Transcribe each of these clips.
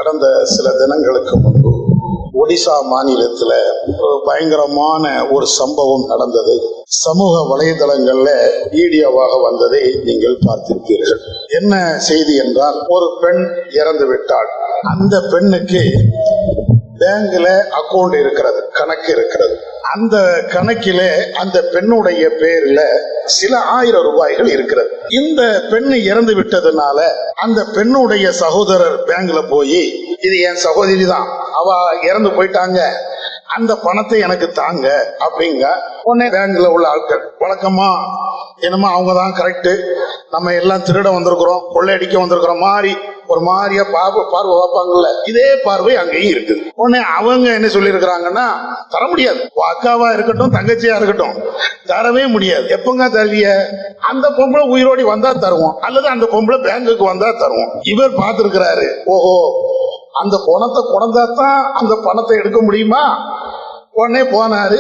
கடந்த சில தினங்களுக்கு முன்பு ஒடிசா மாநிலத்தில் ஒரு பயங்கரமான ஒரு சம்பவம் நடந்தது. சமூக வலைதளங்கள்ல வீடியோவாக வந்ததை நீங்கள் பார்த்திருப்பீர்கள். என்ன செய்தி என்றால், ஒரு பெண் இறந்து விட்டாள். அந்த பெண்ணுக்கு பேங்க்ல அக்கவுண்ட் இருக்கிறது, கணக்கு இருக்கிறது. அந்த கணக்கில அந்த பெண்ணுடைய பேர்ல சில 1000 ரூபாய்கள் இருக்கிறது. இந்த பெண்ணு இறந்து விட்டதுனால அந்த பெண்ணுடைய சகோதரர் பேங்க்ல போய், இது என் சகோதரி தான், அவ இறந்து போயிட்டாங்க, அந்த பணத்தை எனக்கு தாங்க அப்படிங்க. உடனே பேங்க்ல உள்ள ஆட்கள் வழக்கமா என்னமோ அவங்க தான் கரெக்ட், நம்ம எல்லாம் திருட வந்திருக்கிறோம், கொள்ளையடிக்க வந்திருக்கிறோம் மாதிரி ஒரு மாதிரியா பார்வை பார்ப்பாங்கல்ல, இதே பார்வை அங்கேயும் இருக்குது. உடனே அவங்க என்ன சொல்லி இருக்கிறாங்கன்னா, தர முடியாது, அக்காவா இருக்கட்டும் தங்கச்சியா இருக்கட்டும் தரவே முடியாது. எப்பங்க தருவிய? அந்த பொம்பளை உயிரோடி வந்தா தருவோம், அல்லது அந்த பொம்பளை பேங்குக்கு வந்தா தருவோம். இவர் பார்த்திருக்கிறாரு, ஓஹோ அந்த பணத்தை கொண்டாதான் அந்த பணத்தை எடுக்க முடியுமா? உடனே போனாரு,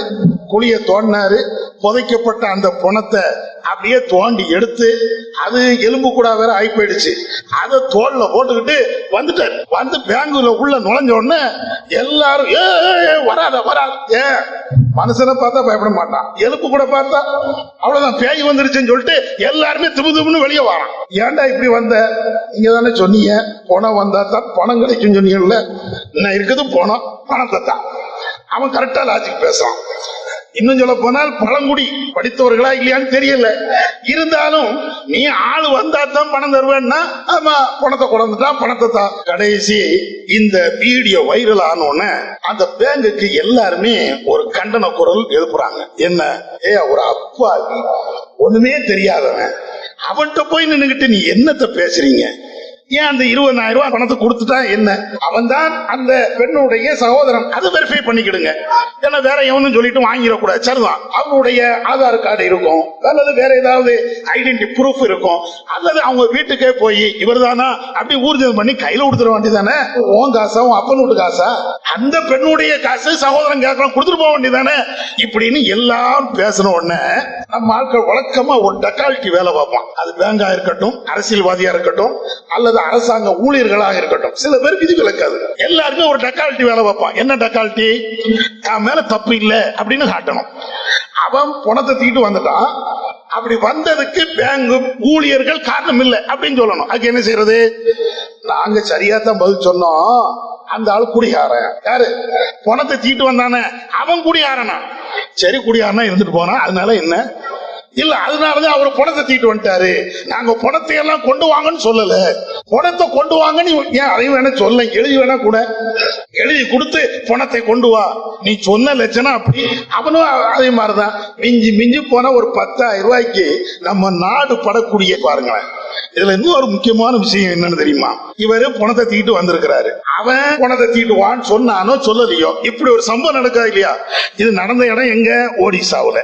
குழிய தோண்டினாரு, புதைக்கப்பட்ட அந்த பணத்தை அப்படியே தோண்டி எடுத்து, அது எலும்பு கூட வேற ஆகி போயிடுச்சு, அதை தோல்ல போட்டுக்கிட்டு வந்துட்டாரு. வந்து பேங்குல உள்ள நுழைஞ்ச உடனே எல்லாரும் வராத வராத, மனுஷனை பார்த்தா பயப்பட மாட்டான், எலும்பு கூட பார்த்தா அவ்வளவுதான் பேய் வந்துருச்சுன்னு சொல்லிட்டு எல்லாருமே திமுன்னு வெளியே வரான். ஏன்டா இப்படி வந்த? நீங்க தானே சொன்னீங்க பணம் வந்தா தான் பணம் கிடைக்கும் சொன்னீங்கல்ல, என்ன இருக்குது பணம், பணத்தை தான். அவன் கரெக்டா லாஜிக் பேசுறான். இன்னும் சொல்ல போனால் பழங்குடி படித்தவர்களா இல்லையான்னு தெரியல, இருந்தாலும் நீ ஆளு வந்தா தான் பணம் தருவேன்னா, ஆமா பணத்தை கொண்டாந்துட்டான், பணத்தை தான். கடைசி இந்த வீடியோ வைரல் ஆனோன்னு அந்த பேங்குக்கு எல்லாருமே ஒரு கண்டன குரல் எழுப்புறாங்க. என்ன, ஒரு அப்பாவி ஒண்ணுமே தெரியாதவன் அவன்கிட்ட போய் நின்னுகிட்டு நீ என்னத்த பேசுறீங்க? ஏன் அந்த 20,000 ரூபாய் பணத்தை கொடுத்துட்டா என்ன? அவன் தான் அந்த பெண்ணுடைய சகோதரன், அதை வெரிஃபை பண்ணிக்கிடுங்க. ஏன்னா வேற எவனும் சொல்லிட்டு வாங்கிடக்கூடாது. சரிதான், அவனுடைய ஆதார் கார்டு இருக்கும், அல்லது வேற ஏதாவது ஐடென்டி ப்ரூஃப் இருக்கும், அல்லது அவங்க வீட்டுக்கே போய் இவர் தானா அப்படி ஊர்ஜிதம் பண்ணி கையில கொடுத்துட வேண்டியதானே. உன் காசா உன் அப்பன் வீட்டு காசா? அந்த பெண்ணுடைய காசு சகோதரன் கேட்கலாம், கொடுத்துட்டு போக வேண்டியதானே. இப்படின்னு எல்லாரும் பேசின உடனே நம்ம ஆட்கள் வழக்கமா ஒரு டக்கால்ட்டி வேலை பார்ப்பான். அது பேங்கா இருக்கட்டும், அரசியல்வாதியா இருக்கட்டும், அல்லது அரசாங்க ஊழியர்களாக இருக்கட்டும், சில பேருக்கு இது விளக்காது. எல்லாருமே ஒரு டக்கால்ட்டி வேலை பார்ப்பான். என்ன டக்கால்ட்டி? தான் மேல தப்பு இல்லை அப்படின்னு காட்டணும். அவன் பணத்தை தீட்டு வந்துட்டான், அப்படி வந்ததுக்கு பேங்க் ஊழியர்கள் காரணம் இல்லை அப்படின்னு சொல்லணும். அதுக்கு என்ன செய்யறது? நாங்க சரியா தான் பதில் சொன்னோம், அந்த ஆள் குடிகாரன். யாரு? பணத்தை தீட்டு வந்தானே அவன் குடிகாரனா? சரி, குடிகாரனா இருந்துட்டு போனா அதனால என்ன இல்ல, அதனாலதான் அவர் பணத்தை தீட்டு வந்துட்டாரு. நாங்க பணத்தை எல்லாம் கொண்டு வாங்கன்னு சொல்லல, பணத்தை கொண்டு வாங்கன்னு ஏன் அதையும் வேணா சொல்ல, எழுதி வேணா கூட எழுதி கொடுத்து பணத்தை கொண்டு வா நீ சொன்ன லட்சணம் அப்படி. அவனும் அதே மாதிரிதான். மிஞ்சி மிஞ்சி போன ஒரு 10,000 ரூபாய்க்கு நம்ம நாடு படக்கூடிய பாருங்களேன். இதுல இன்னும் ஒரு முக்கியமான விஷயம் என்னன்னு தெரியுமா? இவரு பணத்தை தீட்டு வந்திருக்கிறாரு, அவன் பணத்தை தீட்டுவான்னு சொன்னானோ சொல்லலையோ, இப்படி ஒரு சம்பவம் நடக்காது இல்லையா? இது நடந்த இடம் எங்க? ஒடிசாவுல.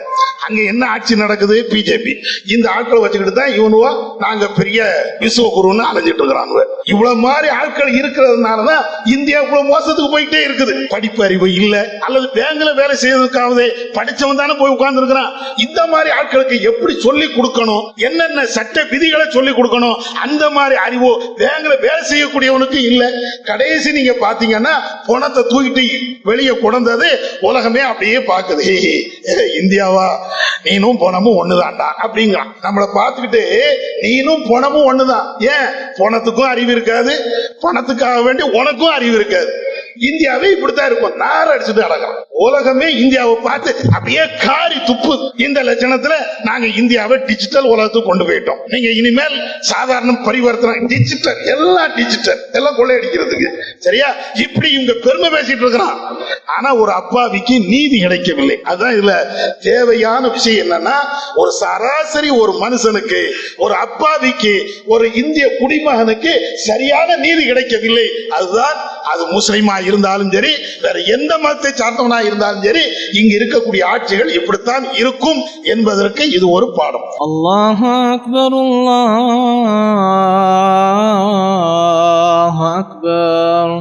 அங்க என்ன ஆட்சி நடக்குது? பிஜேபி. இந்த ஆட்களை வச்சுக்கிட்டு தான் இவனுவா நாங்க பெரிய விஸ்வகுருன்னு அலைஞ்சிட்டு இருக்கிறாங்க. இவ்வளவு மாதிரி ஆட்கள் இருக்கிறதுனாலதான் இந்தியா இவ்வளவு மோசத்துக்கு போயிட்டே இருக்குது. படிப்பு அறிவு இல்ல, அல்லது பேங்க்ல வேலை செய்யறதுக்காவது படிச்சவன் தானே போய் உட்கார்ந்து இருக்கிறான். இந்த மாதிரி ஆட்களுக்கு எப்படி சொல்லி கொடுக்கணும், என்னென்ன சட்ட விதிகளை சொல்லி கொடுக்கணும், அந்த மாதிரி அறிவோ பேங்க்ல வேலை செய்யக்கூடியவனுக்கு இல்ல. கடைசி நீங்க பாத்தீங்கன்னா பணத்தை தூக்கிட்டு வெளியே கொண்டது உலகமே அப்படியே பாக்குது. இந்தியாவா நீனும் பணமும் ஒண்ணுதான்டா அப்படிங்கிறான். நம்மளை பார்த்துக்கிட்டு நீனும் பணமும் ஒண்ணுதான். ஏன்? பணத்துக்கும் அறிவு இருக்காது, பணத்துக்காக வேண்டி உனக்கும் அறிவு இருக்காது. இந்தியாவே இப்படித்தான் இருக்கும், நார் அடிச்சுட்டு அடக்கலாம். உலகமே இந்தியாவை பார்த்து அப்படியே காரி துப்பு. இந்த லட்சணத்துல நாங்க இந்தியாவை டிஜிட்டல் உலகத்துக்கு கொண்டு போயிட்டோம். நீங்க இனிமேல் சாதாரண பரிவர்த்தனை டிஜிட்டல், எல்லாம் டிஜிட்டல், எல்லாம் கொள்ளையடிக்கிறதுக்கு. சரியா? இப்படி இவங்க பெருமை பேசிட்டு இருக்கிறான். ஆனா ஒரு அப்பாவிக்கு நீதி கிடைக்கவில்லை. அதுதான் இதுல தேவையான விஷயம். என்னன்னா, ஒரு சராசரி ஒரு மனுஷனுக்கு, ஒரு அப்பாவிக்கு, ஒரு இந்திய குடிமகனுக்கு சரியான நீதி கிடைக்கவில்லை. அதுதான், அது முஸ்லிமா இருந்தாலும் சரி, வேற எந்த மதத்தை சார்ந்தவனா இருந்தாலும் சரி, இங்க இருக்கக்கூடிய ஆட்சிகள் இப்படித்தான் இருக்கும் என்பதற்கு இது ஒரு பாடம். அல்லாஹு அக்பர், அல்லாஹு அக்பர்.